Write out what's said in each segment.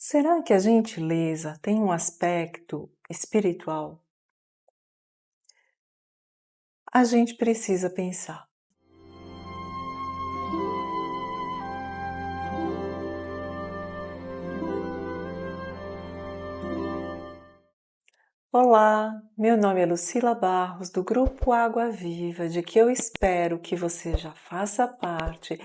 Será que a gentileza tem um aspecto espiritual? A gente precisa pensar. Olá, meu nome é Lucila Barros, do Grupo Água Viva, de que eu espero que você já faça parte,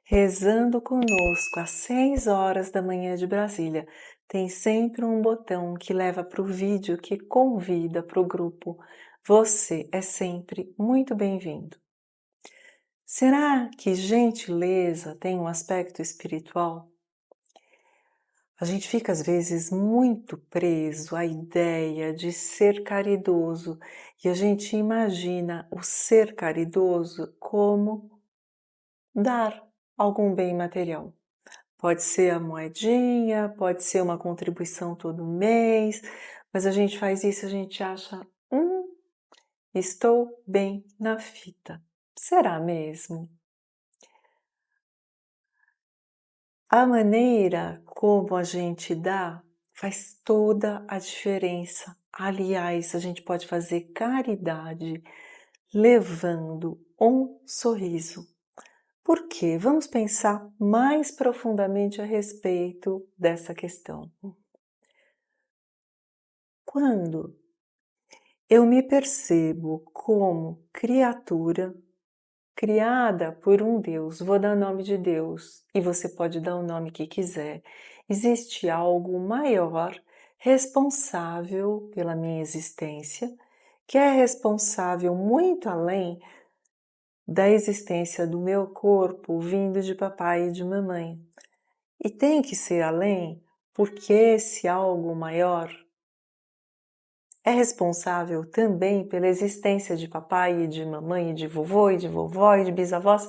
rezando conosco às 6 horas da manhã de Brasília. Tem sempre um botão que leva para o vídeo que convida para o grupo. Você é sempre muito bem-vindo. Será que gentileza tem um aspecto espiritual? A gente fica às vezes muito preso à ideia de ser caridoso e a gente imagina o ser caridoso como dar algum bem material. Pode ser a moedinha, pode ser uma contribuição todo mês, mas a gente faz isso, a gente acha, estou bem na fita. Será mesmo? A maneira como a gente dá faz toda a diferença. Aliás, a gente pode fazer caridade levando um sorriso. Por quê? Vamos pensar mais profundamente a respeito dessa questão. Quando eu me percebo como criatura criada por um Deus, vou dar o nome de Deus e você pode dar o nome que quiser. Existe algo maior responsável pela minha existência, que é responsável muito além da existência do meu corpo vindo de papai e de mamãe. E tem que ser além, porque esse algo maior é responsável também pela existência de papai e de mamãe, e de vovô e de vovó e de bisavós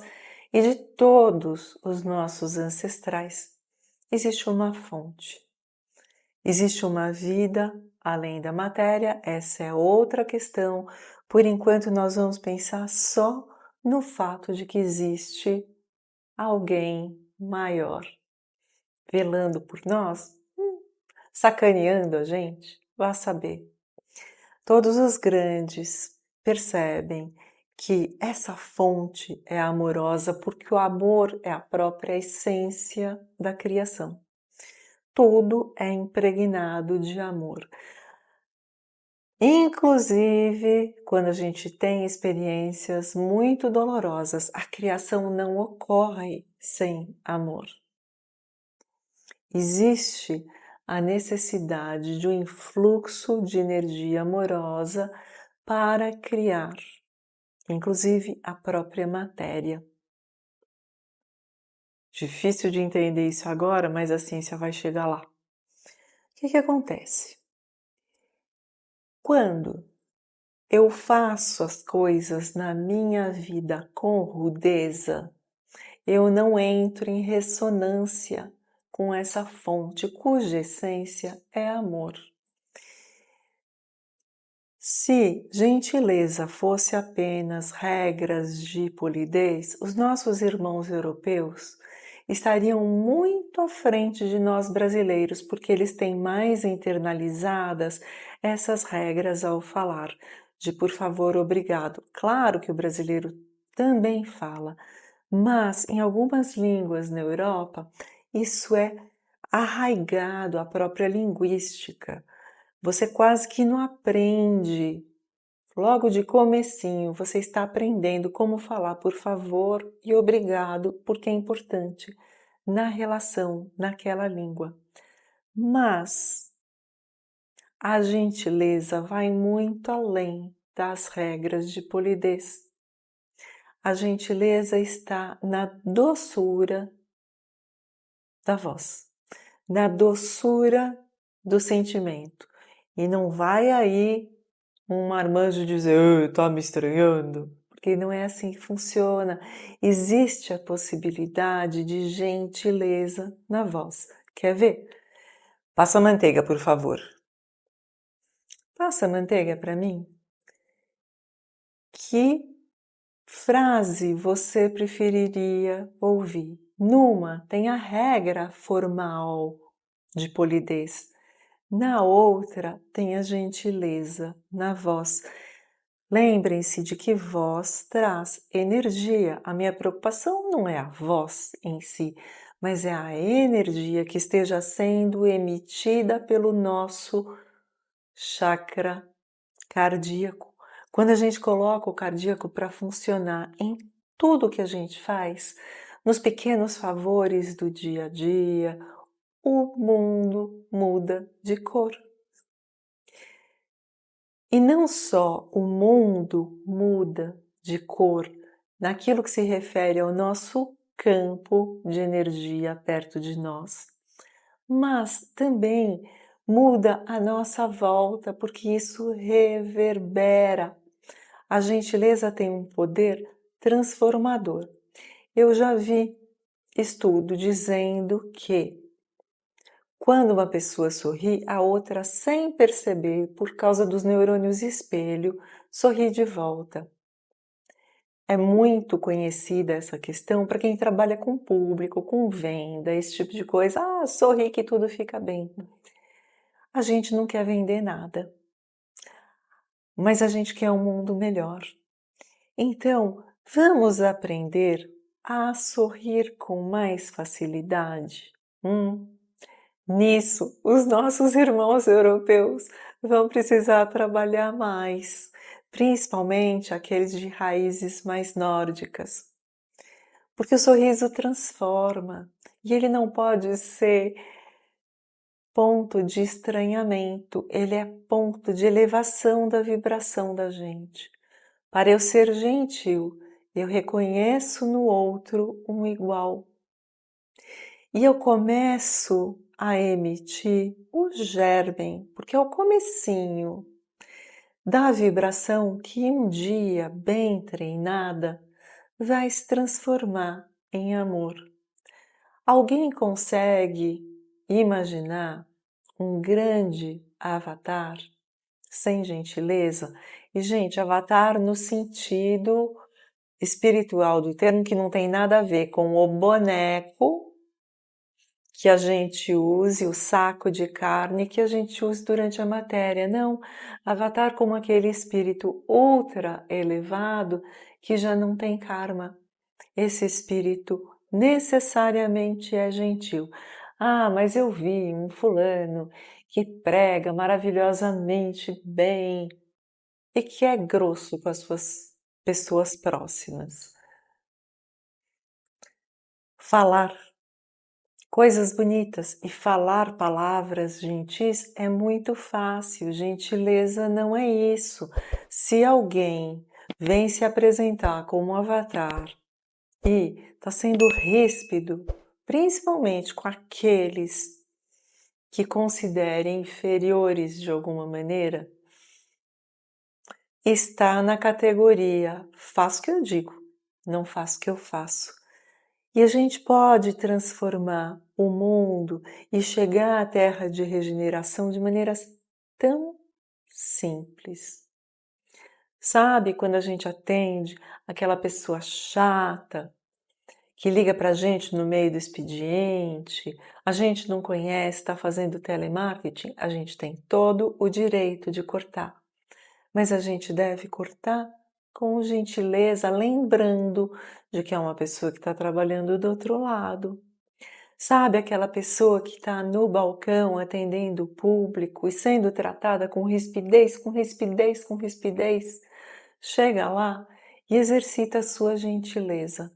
e de todos os nossos ancestrais. Existe uma fonte. Existe uma vida além da matéria, essa é outra questão. Por enquanto, nós vamos pensar só no fato de que existe alguém maior velando por nós, sacaneando a gente, vá saber. Todos os grandes percebem que essa fonte é amorosa porque o amor é a própria essência da criação. Tudo é impregnado de amor. Inclusive, quando a gente tem experiências muito dolorosas, a criação não ocorre sem amor. Existe a necessidade de um influxo de energia amorosa para criar, inclusive a própria matéria. Difícil de entender isso agora, mas a ciência vai chegar lá. O que acontece? Quando eu faço as coisas na minha vida com rudeza, eu não entro em ressonância com essa fonte cuja essência é amor. Se gentileza fosse apenas regras de polidez, os nossos irmãos europeus estariam muito à frente de nós brasileiros, porque eles têm mais internalizadas essas regras ao falar de por favor, obrigado. Claro que o brasileiro também fala, mas em algumas línguas na Europa isso é arraigado à própria linguística. Você quase que não aprende. Logo de comecinho, você está aprendendo como falar por favor e obrigado, porque é importante na relação, naquela língua. Mas a gentileza vai muito além das regras de polidez. A gentileza está na doçura da voz, na doçura do sentimento. E não vai aí um marmanjo dizer, tá me estranhando, porque não é assim que funciona. Existe a possibilidade de gentileza na voz. Quer ver? Passa a manteiga, por favor. Passa a manteiga para mim. Que frase você preferiria ouvir? Numa tem a regra formal de polidez. Na outra tem a gentileza, na voz. Lembrem-se de que voz traz energia. A minha preocupação não é a voz em si, mas é a energia que esteja sendo emitida pelo nosso chakra cardíaco. Quando a gente coloca o cardíaco para funcionar em tudo que a gente faz, nos pequenos favores do dia a dia, o mundo muda de cor. E não só o mundo muda de cor naquilo que se refere ao nosso campo de energia perto de nós, mas também muda a nossa volta, porque isso reverbera. A gentileza tem um poder transformador. Eu já vi estudo dizendo que quando uma pessoa sorri, a outra, sem perceber, por causa dos neurônios espelho, sorri de volta. É muito conhecida essa questão para quem trabalha com público, com venda, esse tipo de coisa. Ah, sorri que tudo fica bem. A gente não quer vender nada, mas a gente quer um mundo melhor. Então, vamos aprender a sorrir com mais facilidade. Nisso, os nossos irmãos europeus vão precisar trabalhar mais, principalmente aqueles de raízes mais nórdicas, porque o sorriso transforma e ele não pode ser ponto de estranhamento, ele é ponto de elevação da vibração da gente. Para eu ser gentil, eu reconheço no outro um igual. E eu começo a emitir o germen, porque é o comecinho da vibração que um dia, bem treinada, vai se transformar em amor. Alguém consegue imaginar um grande avatar sem gentileza? E, gente, avatar no sentido espiritual do termo, que não tem nada a ver com o boneco que a gente use, o saco de carne que a gente use durante a matéria. Não, avatar como aquele espírito ultra elevado que já não tem karma. Esse espírito necessariamente é gentil. Ah, mas eu vi um fulano que prega maravilhosamente bem e que é grosso com as suas pessoas próximas. Falar coisas bonitas e falar palavras gentis é muito fácil. Gentileza não é isso. Se alguém vem se apresentar como um avatar e está sendo ríspido, principalmente com aqueles que considerem inferiores de alguma maneira, está na categoria faço o que eu digo, não faço o que eu faço. E a gente pode transformar o mundo e chegar à terra de regeneração de maneiras tão simples. Sabe quando a gente atende aquela pessoa chata que liga para a gente no meio do expediente, a gente não conhece, está fazendo telemarketing? A gente tem todo o direito de cortar, mas a gente deve cortar com gentileza, lembrando de que é uma pessoa que está trabalhando do outro lado. Sabe aquela pessoa que está no balcão atendendo o público e sendo tratada com rispidez, com rispidez, com rispidez? Chega lá e exercita a sua gentileza.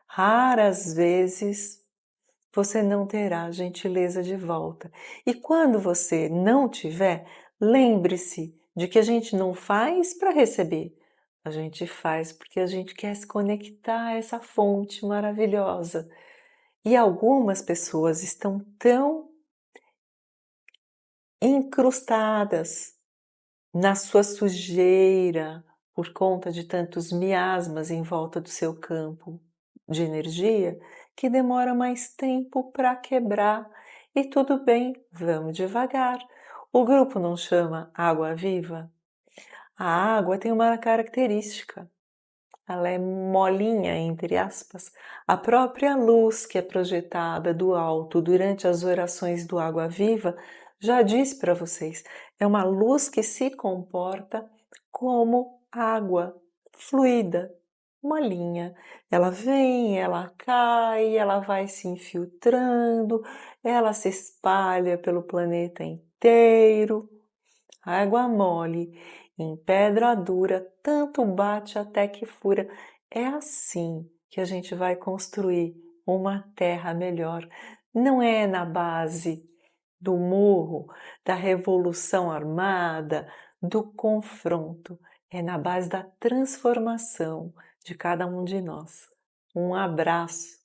Raras vezes você não terá gentileza de volta. E quando você não tiver, lembre-se de que a gente não faz para receber, a gente faz porque a gente quer se conectar a essa fonte maravilhosa. E algumas pessoas estão tão incrustadas na sua sujeira por conta de tantos miasmas em volta do seu campo de energia que demora mais tempo para quebrar. E tudo bem, vamos devagar. O grupo não chama água viva? A água tem uma característica. ela é molinha, entre aspas. A própria luz que é projetada do alto durante as orações do Água Viva já disse para vocês, é uma luz que se comporta como água fluida, molinha. Ela vem, ela cai, ela vai se infiltrando, ela se espalha pelo planeta inteiro. Água mole em pedra dura, tanto bate até que fura. É assim que a gente vai construir uma terra melhor. Não é na base do murro, da revolução armada, do confronto. É na base da transformação de cada um de nós. Um abraço.